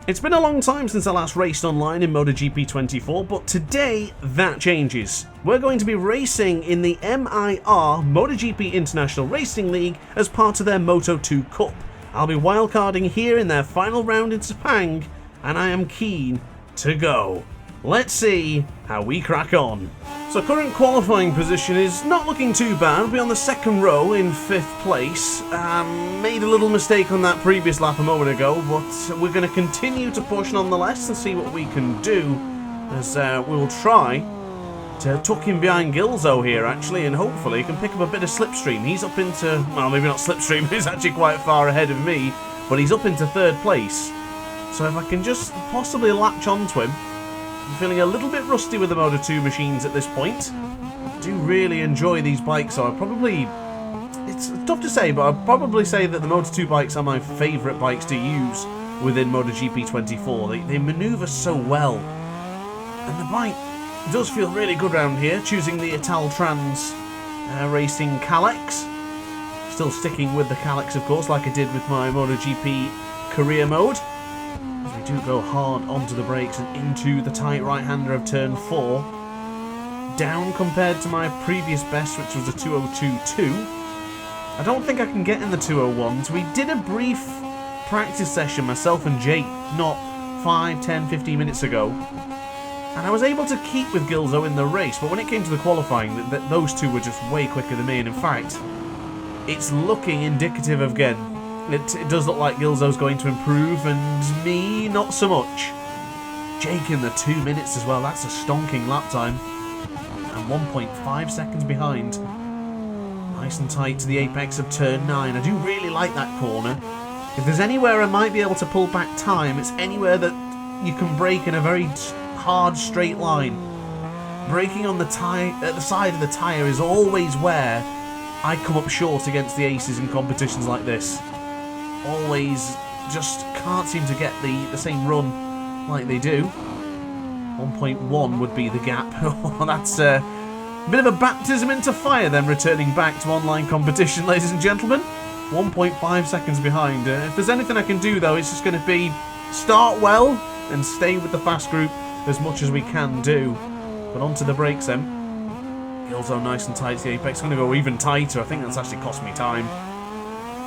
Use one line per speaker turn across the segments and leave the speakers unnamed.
It's been a long time since I last raced online in MotoGP 24, but today that changes. We're going to be racing in the M.I.R. MotoGP International Racing League as part of their Moto2 Cup. I'll be wildcarding here in their final round in Sepang, and I am keen to go. Let's see how we crack on. So current qualifying position is not looking too bad. We'll be on the second row in 5th place. Made a little mistake on that previous lap a moment ago, but we're going to continue to push nonetheless and see what we can do, as we'll try to tuck him behind Gilzo here actually, and hopefully can pick up a bit of slipstream. He's up into, well, maybe not slipstream, he's actually quite far ahead of me, but he's up into 3rd place. So if I can just possibly latch onto him. I'm feeling a little bit rusty with the Moto2 machines at this point. I do really enjoy these bikes, so it's tough to say, but I'd probably say that the Moto2 bikes are my favourite bikes to use within MotoGP 24. They manoeuvre so well, and the bike does feel really good around here, choosing the Italtrans Racing Calyx. Still sticking with the Calyx, of course, like I did with my MotoGP career mode. We do go hard onto the brakes and into the tight right-hander of turn 4. Down compared to my previous best, which was a 2:02.2. I don't think I can get in the 2:01s. We did a brief practice session, myself and Jake, not 5, 10, 15 minutes ago. And I was able to keep with Gilzo in the race, but when it came to the qualifying, those two were just way quicker than me. And in fact, it's looking indicative of again. It does look like Gilzo's going to improve, and me, not so much. Jake in the 2 minutes as well, that's a stonking lap time. And 1.5 seconds behind. Nice and tight to the apex of turn 9. I do really like that corner. If there's anywhere I might be able to pull back time, it's anywhere that you can brake in a very hard straight line. Braking on the at the side of the tyre is always where I come up short against the aces in competitions like this. Always just can't seem to get the same run like they do. 1.1 would be the gap. That's a bit of a baptism into fire then, returning back to online competition, ladies and gentlemen. 1.5 seconds behind. If there's anything I can do though, it's just going to be start well and stay with the fast group as much as we can do. But onto the brakes then. Gilzo nice and tight to the apex. Going to go even tighter. I think that's actually cost me time.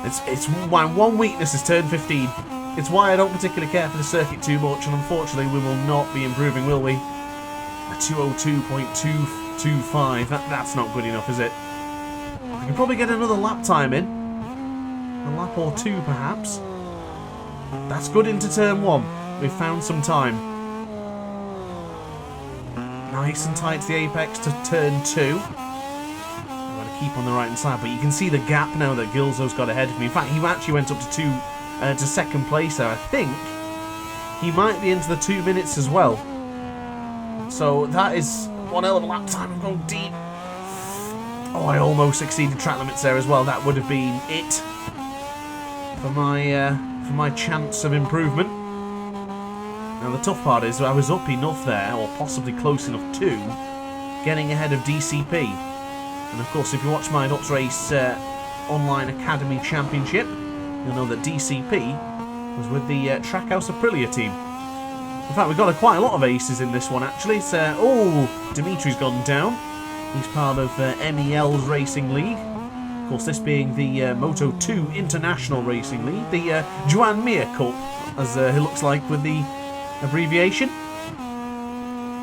It's my one weakness is turn 15. It's why I don't particularly care for the circuit too much, and unfortunately we will not be improving, will we? A 2:02.225. That's not good enough, is it? I can probably get another lap time in. A lap or two, perhaps. That's good into turn 1. We've found some time. Nice and tight to the apex to turn 2. Keep on the right hand side, but you can see the gap now that Gilzo's got ahead of me. In fact, he actually went up to 2nd place there. I think he might be into the 2 minutes as well. So that is one hell of a lap time. I'm going deep. Oh, I almost exceeded track limits there as well. That would have been it for my chance of improvement. Now the tough part is I was up enough there, or possibly close enough to getting ahead of DCP. And of course, if you watch my DrAce Online Academy Championship, you'll know that DCP was with the Trackhouse Aprilia team. In fact, we've got quite a lot of aces in this one, actually. Dimitri's gone down. He's part of M.I.R's Racing League. Of course, this being the Moto2 International Racing League, the M.I.R Cup, as it looks like with the abbreviation.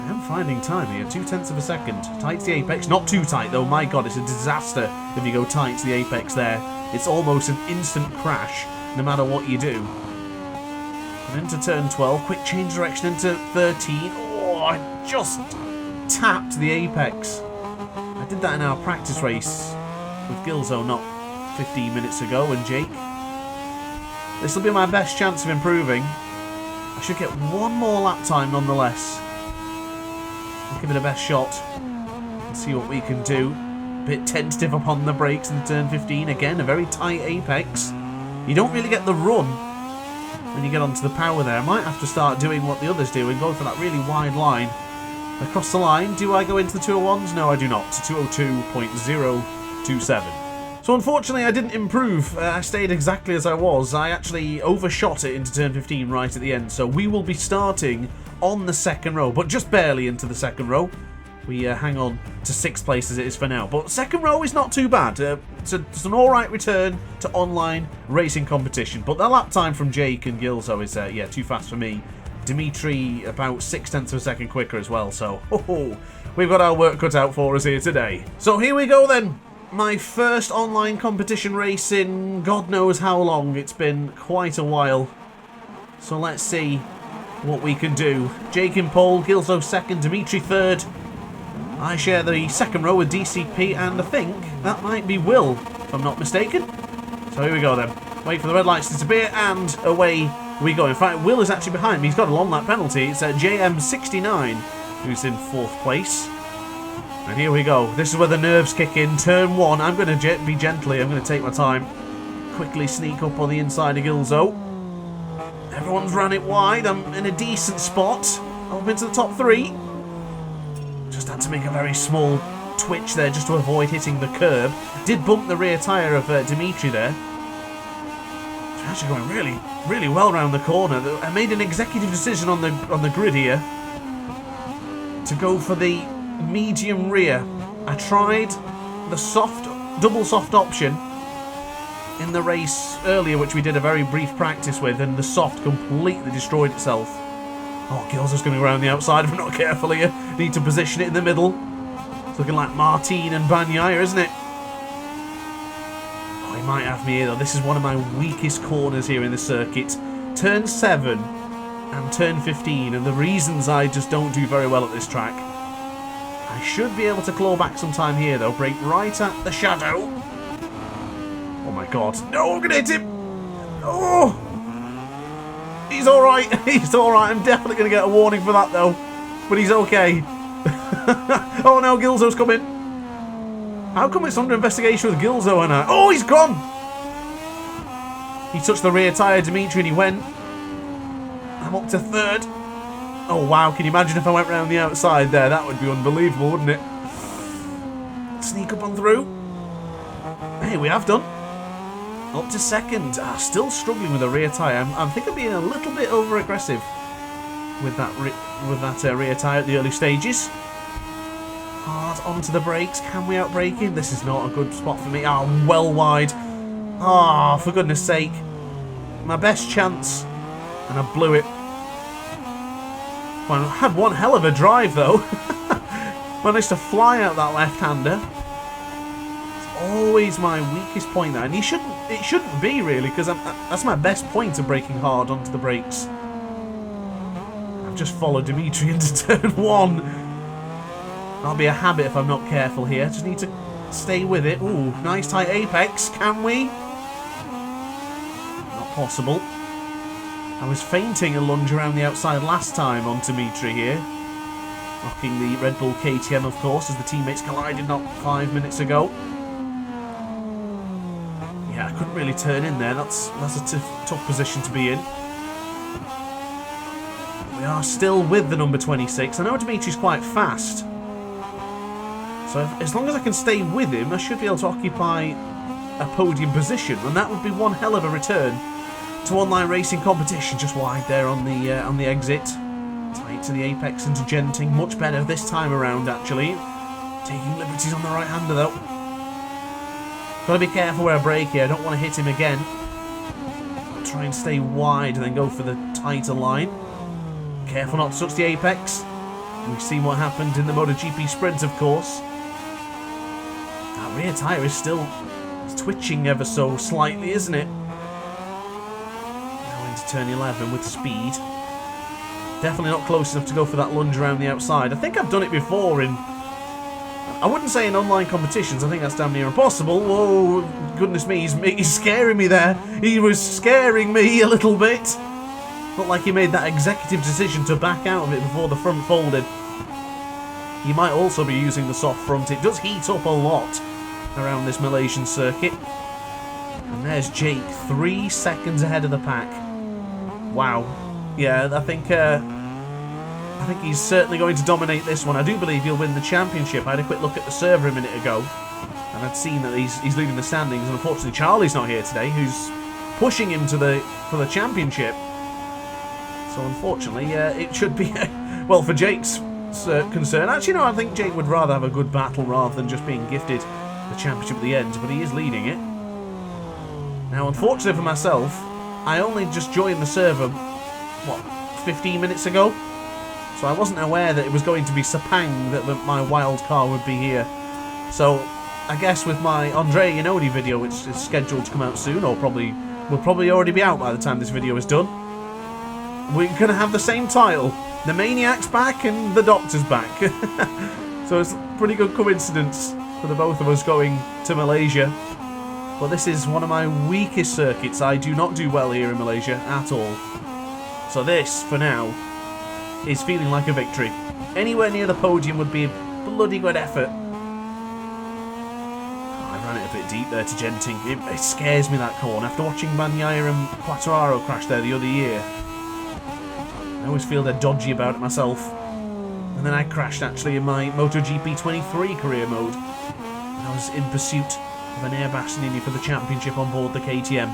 I'm finding time here, 0.2 of a second. Tight to the apex, not too tight though, my god, it's a disaster if you go tight to the apex there. It's almost an instant crash, no matter what you do. And into turn 12, quick change direction into 13. Oh, I just tapped the apex. I did that in our practice race with Gilzo not 15 minutes ago, and Jake. This will be my best chance of improving. I should get one more lap time nonetheless. I'll give it a best shot and see what we can do. A bit tentative upon the brakes in turn 15. Again, a very tight apex. You don't really get the run when you get onto the power there. I might have to start doing what the others do and go for that really wide line. Across the line, do I go into the 201s? No, I do not. 202.027. So So unfortunately I didn't improve, I stayed exactly as I was. I actually overshot it into turn 15 right at the end, so we will be starting on the second row, but just barely into the second row. We hang on to 6th place as it is for now, but second row is not too bad. It's an alright return to online racing competition, but the lap time from Jake and Gilzo is, yeah, too fast for me. Dimitri about 0.6 of a second quicker as well, so we've got our work cut out for us here today. So here we go then. My first online competition race in God knows how long. It's been quite a while. So let's see what we can do. Jake in pole, Gilzo second, Dimitri third. I share the second row with DCP, and I think that might be Will, if I'm not mistaken. So here we go then. Wait for the red lights to disappear, and away we go. In fact, Will is actually behind me. He's got a long lap penalty. It's JM69 who's in 4th place. And here we go. This is where the nerves kick in. Turn 1. I'm going to be gently. I'm going to take my time. Quickly sneak up on the inside of Gilzo. Everyone's ran it wide. I'm in a decent spot. Up into the top 3. Just had to make a very small twitch there just to avoid hitting the curb. Did bump the rear tyre of Dimitri there. It's actually going really, really well around the corner. I made an executive decision on the grid here to go for the medium rear. I tried the double soft option in the race earlier, which we did a very brief practice with, and the soft completely destroyed itself. Oh, Gilzo's going to go around the outside if I'm not careful here. Need to position it in the middle. It's looking like Martin and Banyaya, isn't it? Oh, he might have me here though. This is one of my weakest corners here in the circuit. Turn 7 and turn 15, and the reasons I just don't do very well at this track. I should be able to claw back some time here though. Brake right at the shadow. Oh my god. No, I'm going to hit him. Oh! He's alright. He's alright. I'm definitely going to get a warning for that though. But he's okay. Oh no, Gilzo's coming. How come it's under investigation with Gilzo and I? Oh, he's gone! He touched the rear tyre, Dimitri, and he went. I'm up to 3rd. Oh wow, can you imagine if I went round the outside there? That would be unbelievable, wouldn't it? Sneak up on through. Hey, we have done. Up to 2nd. Still struggling with the rear tyre. I think I'm being a little bit over-aggressive with that rear tyre at the early stages. Hard onto the brakes. Can we outbrake him? This is not a good spot for me. Well wide. For goodness sake. My best chance. And I blew it. Well, I had one hell of a drive though. Managed to fly out that left-hander. It's always my weakest point there, and it shouldn't be really, because that's my best point of braking hard onto the brakes. I've just followed Dimitri into turn 1. That'll be a habit if I'm not careful here. Just need to stay with it. Ooh, nice tight apex. Can we? Not possible. I was feinting a lunge around the outside last time on Dimitri here. Knocking the Red Bull KTM, of course, as the teammates collided not 5 minutes ago. Yeah, I couldn't really turn in there. That's a tough position to be in. We are still with the number 26. I know Dimitri's quite fast. So as long as I can stay with him, I should be able to occupy a podium position. And that would be one hell of a return to online racing competition. Just wide there on the exit. Tight to the apex and to genting. Much better this time around, actually. Taking liberties on the right-hander, though. Got to be careful where I brake here. I don't want to hit him again. I'll try and stay wide and then go for the tighter line. Careful not to touch the apex. We've seen what happened in the MotoGP sprint, of course. That rear tyre is still twitching ever so slightly, isn't it? Now into turn 11 with speed. Definitely not close enough to go for that lunge around the outside. I think I've done it before in... I wouldn't say in online competitions. I think that's damn near impossible. Whoa, goodness me, he's scaring me there. He was scaring me a little bit. Looked like he made that executive decision to back out of it before the front folded. He might also be using the soft front. It does heat up a lot around this Malaysian circuit. And there's Jake, 3 seconds ahead of the pack. Wow. Yeah, I think he's certainly going to dominate this one. I do believe he'll win the championship. I had a quick look at the server a minute ago, and And I'd seen that he's leading the standings, and unfortunately Charlie's not here today, who's pushing him for the championship. So unfortunately, it should be, well, for Jake's concern. Actually, no, I think Jake would rather have a good battle rather than just being gifted the championship at the end, but he is leading it. Now, unfortunately for myself, I only just joined the server, what, 15 minutes ago? So I wasn't aware that it was going to be Sepang that my wild card would be here. So I guess with my Andre Inodi video, which is scheduled to come out soon, or will probably already be out by the time this video is done, we're going to have the same title. The Maniac's back and the Doctor's back. So it's a pretty good coincidence for the both of us going to Malaysia. But this is one of my weakest circuits. I do not do well here in Malaysia at all. So this, for now, is feeling like a victory. Anywhere near the podium would be a bloody good effort. Oh, I ran it a bit deep there to Genting. It scares me, that corner. After watching M.I.R and Quattraro crash there the other year, I always feel they're dodgy about it myself. And then I crashed actually in my MotoGP 23 career mode. And I was in pursuit of an Air Bastianini for the championship on board the KTM.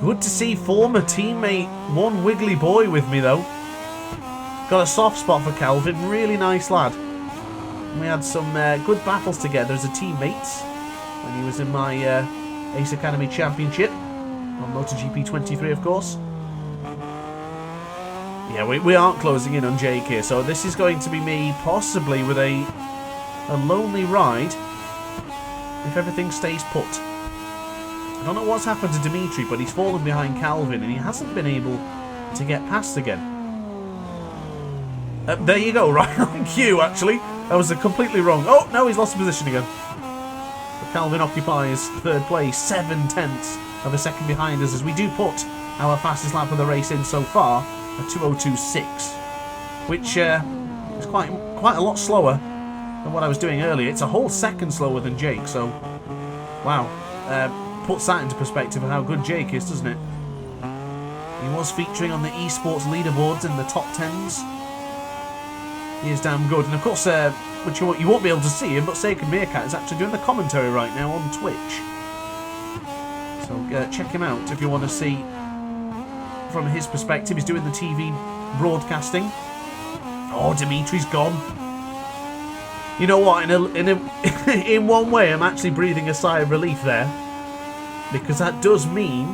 Good to see former teammate One Wiggly Boy with me though. Got a soft spot for Calvin, really nice lad. And we had some good battles together as a teammates when he was in my Ace Academy Championship on MotoGP 23, of course. Yeah, we aren't closing in on Jake here, so this is going to be me possibly with a lonely ride if everything stays put. I don't know what's happened to Dimitri, but he's fallen behind Calvin and he hasn't been able to get past again. There you go, right on cue actually. That was completely wrong. Oh, no, he's lost position again. But Calvin occupies third place, 7/10 of a second behind us, as we do put our fastest lap of the race in so far, a 2:02.6, which is quite a lot slower than what I was doing earlier. It's a whole second slower than Jake, so wow. Puts that into perspective of how good Jake is, doesn't it? He was featuring on the esports leaderboards in the top 10s. He is damn good. And of course, which you won't be able to see him, but SacredMeerkat is actually doing the commentary right now on Twitch. So check him out if you want to see from his perspective. He's doing the TV broadcasting. Oh, Dimitri's gone. You know what? In one way, I'm actually breathing a sigh of relief there, because that does mean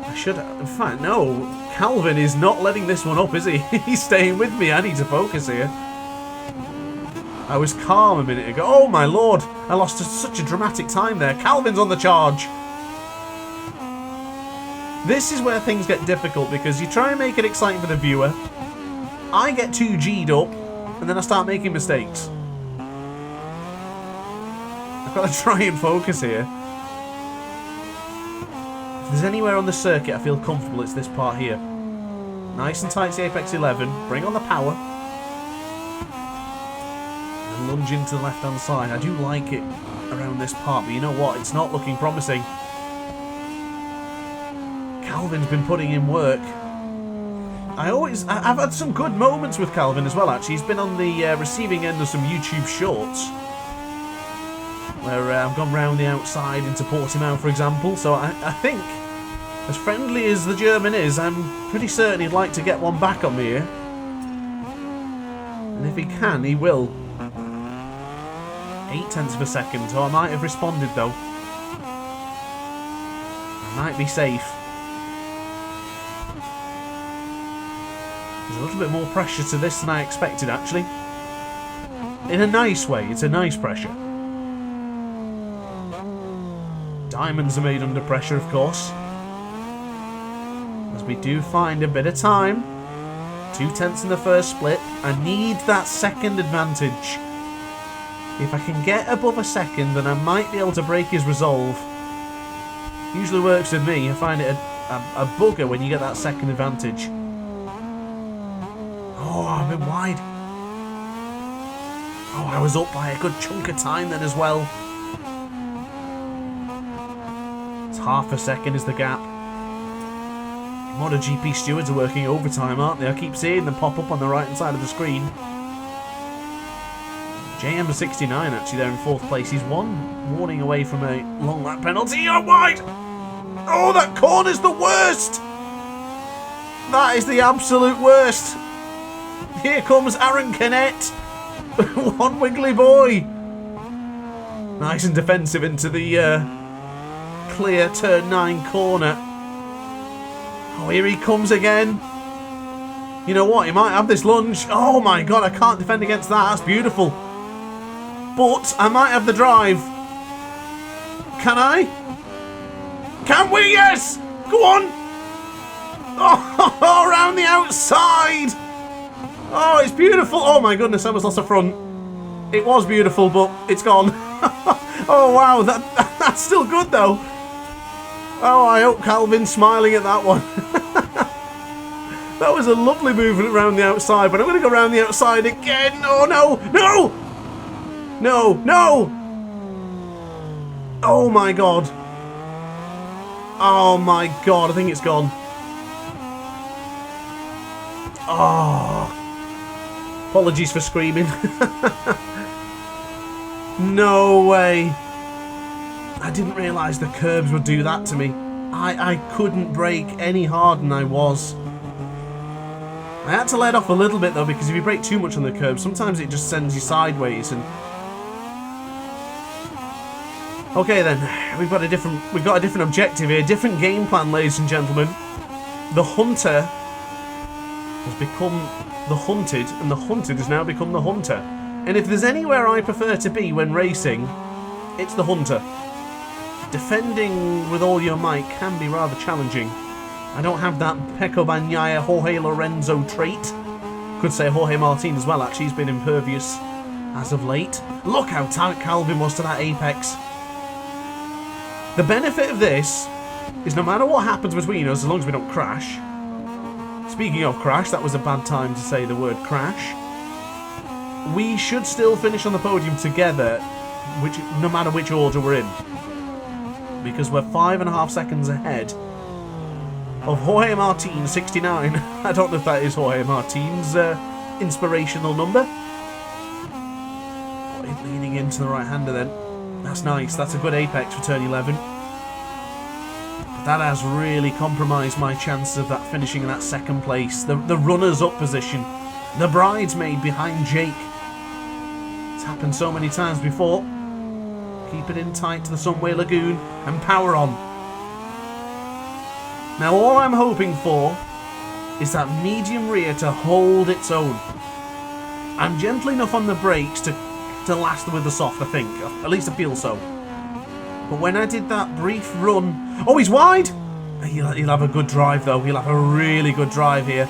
I should. In fact, no. Calvin is not letting this one up, is he? He's staying with me. I need to focus here. I was calm a minute ago. Oh my lord! I lost such a dramatic time there. Calvin's on the charge. This is where things get difficult, because you try and make it exciting for the viewer. I get too G'd up, and then I start making mistakes. I've got to try and focus here. If there's anywhere on the circuit I feel comfortable, it's this part here. Nice and tight to the Apex 11. Bring on the power. And lunge into the left-hand side. I do like it around this part, but you know what? It's not looking promising. Calvin's been putting in work. I've had some good moments with Calvin as well, actually. He's been on the receiving end of some YouTube shorts, where I've gone round the outside into Portimao, for example. So I think, as friendly as the German is, I'm pretty certain he'd like to get one back on me here. And if he can, he will. 0.8 of a second, so I might have responded though. I might be safe. There's a little bit more pressure to this than I expected, actually. In a nice way, it's a nice pressure. Diamonds are made under pressure, of course. As we do find a bit of time. 0.2 in the first split. I need that second advantage. If I can get above a second, then I might be able to break his resolve. Usually works with me. I find it a bugger when you get that second advantage. Oh, I've been wide. Oh, I was up by a good chunk of time then as well. It's half a second is the gap. MotoGP stewards are working overtime, aren't they? I keep seeing them pop up on the right hand side of the screen. JM69 actually there in 4th place. He's one warning away from a long lap penalty. Oh, wide! Oh, that corner's the worst! That is the absolute worst. Here comes Aaron Canet. One wiggly boy. Nice and defensive into the clear turn 9 corner. Oh, here he comes again. You know what? He might have this lunge. Oh my god, I can't defend against that. That's beautiful. But I might have the drive. Can I? Can we? Yes! Go on! Oh, around the outside! Oh, it's beautiful. Oh my goodness, I almost lost the front. It was beautiful, but it's gone. Oh wow, that's still good though. Oh, I hope Calvin's smiling at that one. That was a lovely movement around the outside, but I'm going to go around the outside again. Oh no, no! No, no! Oh my god. Oh my god, I think it's gone. Oh. Apologies for screaming. No way. I didn't realise the curbs would do that to me. I couldn't brake any harder than I was. I had to let off a little bit though, because if you brake too much on the curb, sometimes it just sends you sideways. And okay then, we've got a different objective here, different game plan, ladies and gentlemen. The hunter has become the hunted, and the hunted has now become the hunter. And if there's anywhere I prefer to be when racing, it's the hunter. Defending with all your might can be rather challenging. I don't have that Pecco Bagnaia, Jorge Lorenzo trait. Could say Jorge Martin as well, actually. He's been impervious as of late. Look how tight Calvin was to that apex. The benefit of this is no matter what happens between us, as long as we don't crash. Speaking of crash, that was a bad time to say the word crash. We should still finish on the podium together, no matter which order we're in. Because we're 5.5 seconds ahead of Jorge Martin 69. I don't know if that is Jorge Martin's inspirational number. Oh, leaning into the right-hander then. That's nice. That's a good apex for turn 11. But that has really compromised my chances of that finishing in that second place. The runners-up position. The bridesmaid behind Jake. It's happened so many times before. Keep it in tight to the Sunway Lagoon and power on. Now all I'm hoping for is that medium rear to hold its own. I'm gentle enough on the brakes to last with the soft, I think. At least I feel so. But when I did that brief run... Oh, he's wide! He'll have a good drive though. He'll have a really good drive here.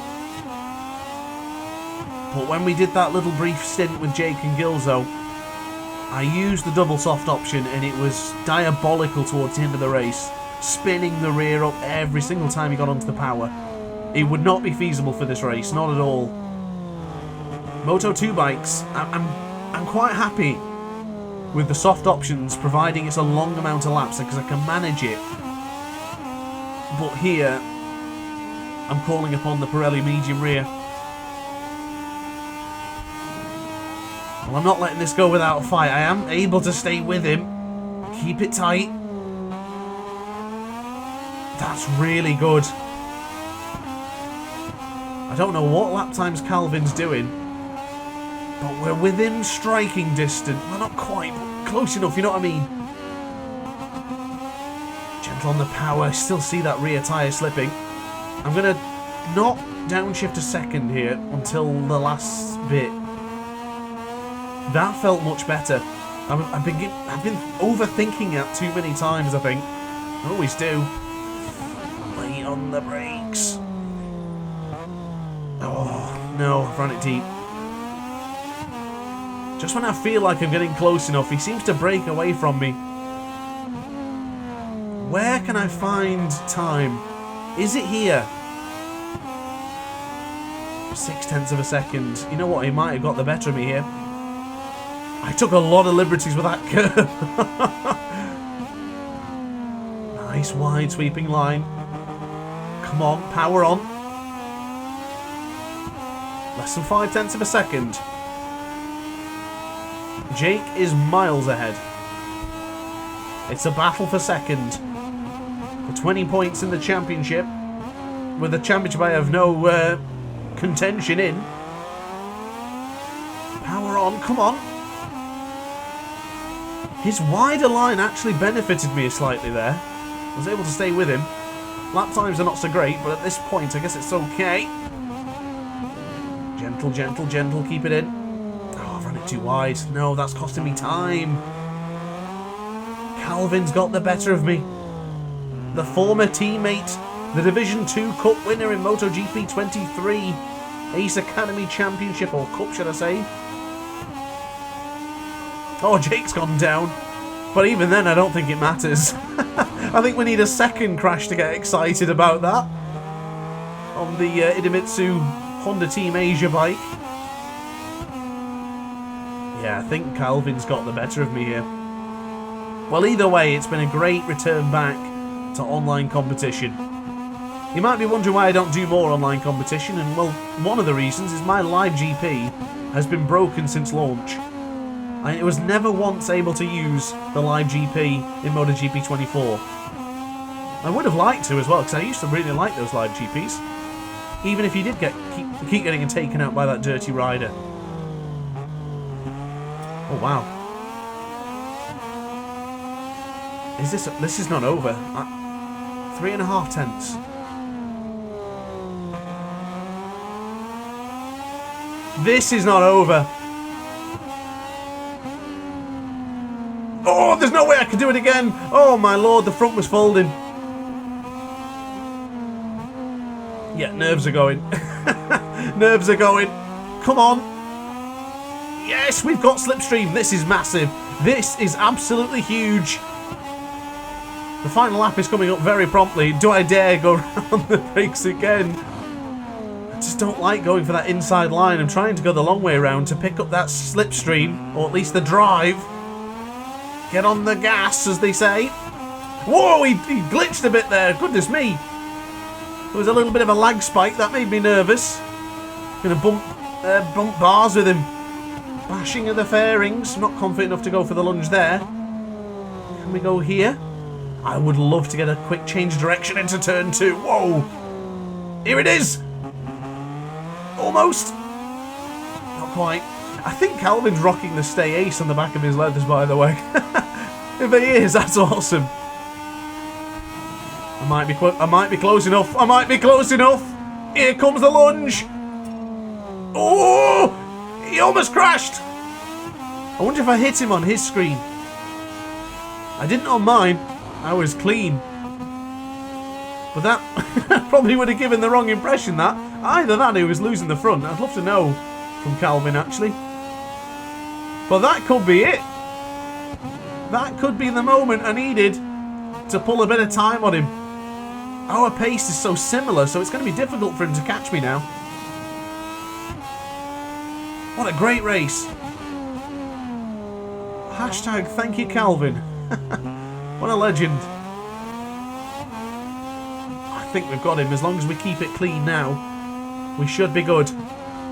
But when we did that little brief stint with Jake and Gilzo, I used the double soft option and it was diabolical towards the end of the race. Spinning the rear up every single time he got onto the power. It would not be feasible for this race, not at all. Moto 2 bikes, I'm quite happy with the soft options, providing it's a long amount of laps because I can manage it. But here, I'm calling upon the Pirelli medium rear. Well, I'm not letting this go without a fight. I am able to stay with him. Keep it tight. That's really good. I don't know what lap times Calvin's doing, but we're within striking distance. Well, not quite, but close enough, you know what I mean? Gentle on the power. I still see that rear tyre slipping. I'm going to not downshift a second here until the last bit. That felt much better. I've been overthinking it too many times, I think. I always do. Lay on the brakes. Oh, no, I've run it deep. Just when I feel like I'm getting close enough, he seems to break away from me. Where can I find time? Is it here? 0.6 of a second. You know what? He might have got the better of me here. I took a lot of liberties with that curve. Nice wide sweeping line. Come on, power on. Less than 0.5 of a second. Jake is miles ahead. It's a battle for second. For 20 points in the championship. With the championship I have no contention in. Power on, come on. His wider line actually benefited me slightly there. I was able to stay with him. Lap times are not so great, but at this point I guess it's okay. Gentle, gentle, gentle, keep it in. Oh, I've run it too wide. No, that's costing me time. Calvin's got the better of me. The former teammate, the Division 2 Cup winner in MotoGP 23, Ace Academy Championship, or Cup should I say. Oh, Jake's gone down. But even then, I don't think it matters. I think we need a second crash to get excited about that. On the Idemitsu Honda Team Asia bike. Yeah, I think Calvin's got the better of me here. Well, either way, it's been a great return back to online competition. You might be wondering why I don't do more online competition, and well, one of the reasons is my live GP has been broken since launch. I was never once able to use the live GP in MotoGP 24. I would have liked to as well, because I used to really like those live GPs. Even if you did keep getting taken out by that dirty rider. Oh wow. This is not over. 3.5 tenths. This is not over. Oh, there's no way I could do it again. Oh my lord, the front was folding. Yeah, nerves are going. Nerves are going. Come on. Yes, we've got slipstream. This is massive. This is absolutely huge. The final lap is coming up very promptly. Do I dare go around the brakes again? I just don't like going for that inside line. I'm trying to go the long way around to pick up that slipstream, or at least the drive. Get on the gas, as they say. Whoa, he glitched a bit there. Goodness me. There was a little bit of a lag spike. That made me nervous. Gonna bump bars with him. Bashing of the fairings. Not confident enough to go for the lunge there. Can we go here? I would love to get a quick change of direction into turn 2. Whoa. Here it is. Almost. Not quite. I think Calvin's rocking the Stay Ace on the back of his leathers, by the way. If he is, that's awesome. I might be close enough. I might be close enough. Here comes the lunge. Oh! He almost crashed. I wonder if I hit him on his screen. I didn't on mine. I was clean. But that probably would have given the wrong impression, that. Either that or he was losing the front. I'd love to know from Calvin, actually. But that could be it. That could be the moment I needed to pull a bit of time on him. Our pace is so similar, so it's going to be difficult for him to catch me now. What a great race. Hashtag thank you, Calvin. What a legend. I think we've got him. As long as we keep it clean now, we should be good.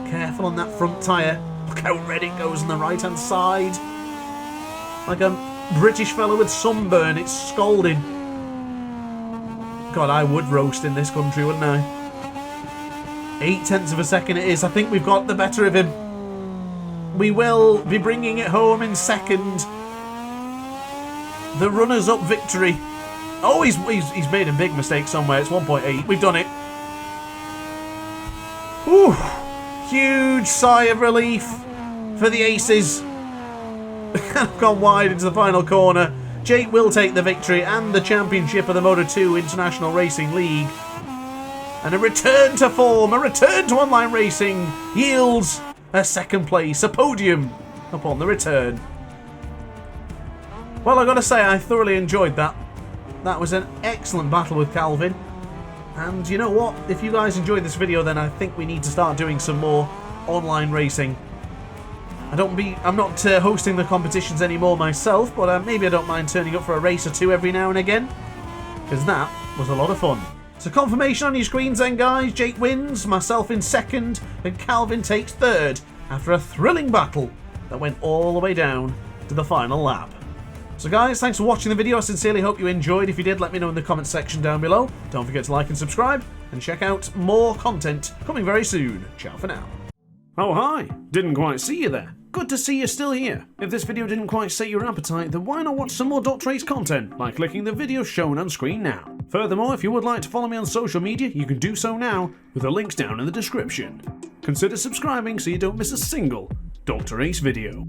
Careful on that front tyre. Look how red it goes on the right-hand side. Like a British fella with sunburn, it's scalding. God, I would roast in this country, wouldn't I? 8 tenths of a second it is. I think we've got the better of him. We will be bringing it home in second. The runners-up victory. Oh, he's made a big mistake somewhere. It's 1.8. We've done it. Whew. Huge sigh of relief for the aces. I've gone wide into the final corner. Jake will take the victory and the championship of the Moto2 International Racing League. And a return to form, a return to online racing yields a second place, a podium upon the return. Well, I've got to say, I thoroughly enjoyed that. That was an excellent battle with Calvin. And you know what? If you guys enjoyed this video, then I think we need to start doing some more online racing. I'm not hosting the competitions anymore myself, but maybe I don't mind turning up for a race or two every now and again, because that was a lot of fun. So confirmation on your screens then, guys. Jake wins, myself in second, and Calvin takes third after a thrilling battle that went all the way down to the final lap. So guys, thanks for watching the video. I sincerely hope you enjoyed. If you did, let me know in the comments section down below. Don't forget to like and subscribe, and check out more content coming very soon. Ciao for now. Oh hi, didn't quite see you there. Good to see you're still here. If this video didn't quite set your appetite, then why not watch some more DrAce content by clicking the video shown on screen now. Furthermore, if you would like to follow me on social media, you can do so now with the links down in the description. Consider subscribing so you don't miss a single DrAce video.